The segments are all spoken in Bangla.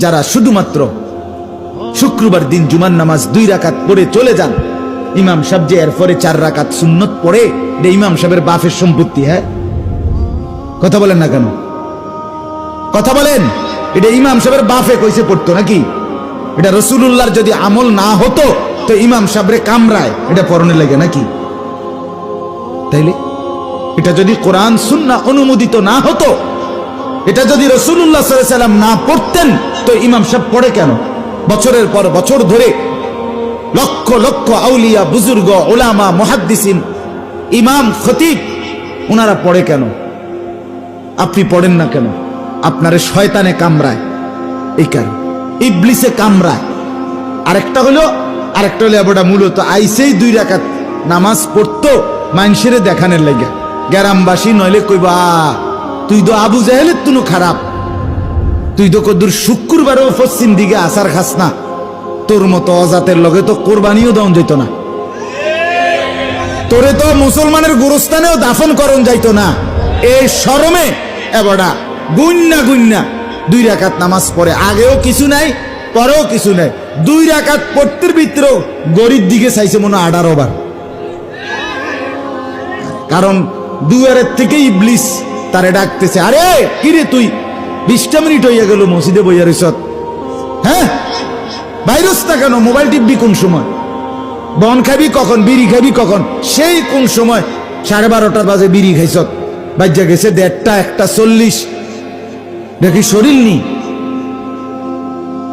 যারা শুধুমাত্র শুক্রবার দিন জুমার নামাজ 2 রাকাত পড়ে চলে যান, ইমাম সাহেব যে এরপরে 4 রাকাত সুন্নত পড়ে, এটা ইমাম সাহেবের বাপের সম্পত্তি। হ্যাঁ, কথা বলেন না কেন? কথা বলেন। এটা ইমাম সাহেবের বাপে কইছে পড়তো নাকি? এটা রাসূলুল্লাহর যদি আমল না হতো তো ইমাম সাহেবরে কামরায় এটা পড়নে লাগে নাকি? তাইলে এটা যদি কোরআন সুন্নাহ অনুমোদিত না হতো, এটা যদি রাসূলুল্লাহ সাল্লাল্লাহু আলাইহি ওয়াসাল্লাম না পড়তেন তো ইমাম সাহেব পড়ে কেন? বছরের পর বছর ধরে লক্ষ লক্ষ আউলিয়া, বুজুর্গ, উলামা, মুহাদ্দিসিন, ইমাম, খতিব, ওনারা পড়ে কেন? আপনি পড়েন না কেন? আপনারে শয়তানে কামড়ায়, এই কারণ ইবলিসে কামড়ায়। আরেকটা হলো এবটা মূলত আইসেই 2 রাকাত নামাজ পড়তো মানুষের দেখানোর লাগে, গ্রামবাসী নইলে কইবা তুই তো আবু জাহেলের তুনো খারাপ, তুই তো কদ্দুর শুক্রবারেও পশ্চিম দিকে আসার খাস না, তোর মতো অজাতের লগে তো কোরবানিও দেওয়া যেত না, তোরে তো মুসলমানের গোরস্থানেও দাফন করণ যাইতো না। এই শরমে এবড়া গুন্না 2 রাকাত নামাজ পড়ে, আগেও কিছু নাই পরেও কিছু নাই। 2 রাকাত পড়তের ভিতরেও গরিব দিকে চাইছে মনে 18 বার, কারণ দুয়ারের থেকে ইবলিস তারে ডাকতেছে, আরে কিরে তুই 20টা মিনিট হইয়া গেল মসজিদে বইয়া রইছ, হ্যাঁ ভাইরাস না কেন? মোবাইল টিপবি কোন সময়? বন খাবি কখন? বিড়ি খাবি কখন? সেই কোন সময় 12:30 বাজে বিড়ি খাইছ, বাজ্যা গেছে 1:30, 1:40, দেখি শরীর নি,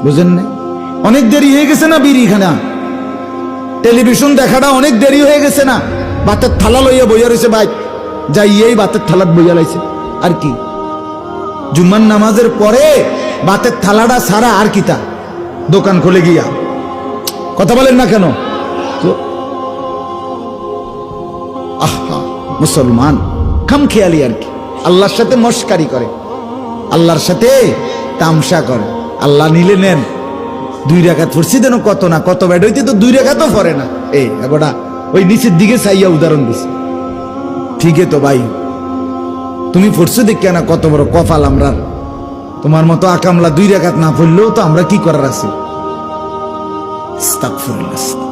বুঝেন না? অনেক দেরি হয়ে গেছে না বিড়ি খানা, টেলিভিশন দেখাটা অনেক দেরি হয়ে গেছে না? ভাতের থালা লইয়া বইয়া রয়েছে, ভাই যাই এই ভাতের থালাত বইয়া লাইছে। আর কি জুম্মার নামাজের পরে ভাতের থালাটা ছাড়া আর কি তা দোকান খুলে গিয়া? কথা বলেন না কেন? তো আহা, মুসলমান খামখেয়ালি আর কি, আল্লাহর সাথে মস্কারি করে, আল্লাহর সাথে তামসা করে। আল্লাহ নিলে নেন, 2 রাকাত পড়ছি দেন কত না কত, ব্যাড হইতে তো 2 রাকাতও পড়ে না। এই এবারটা ওই নিচের দিকে চাইয়া উদাহরণ দিছে, ঠিকই তো ভাই, তুমি পড়ছো দেখিয়া না কত বড় কপাল আমরা, তোমার মতো আকামলা 2 রাকাত না পড়লেও তো আমরা কি করার আছে। আস্তাগফিরুল্লাহ।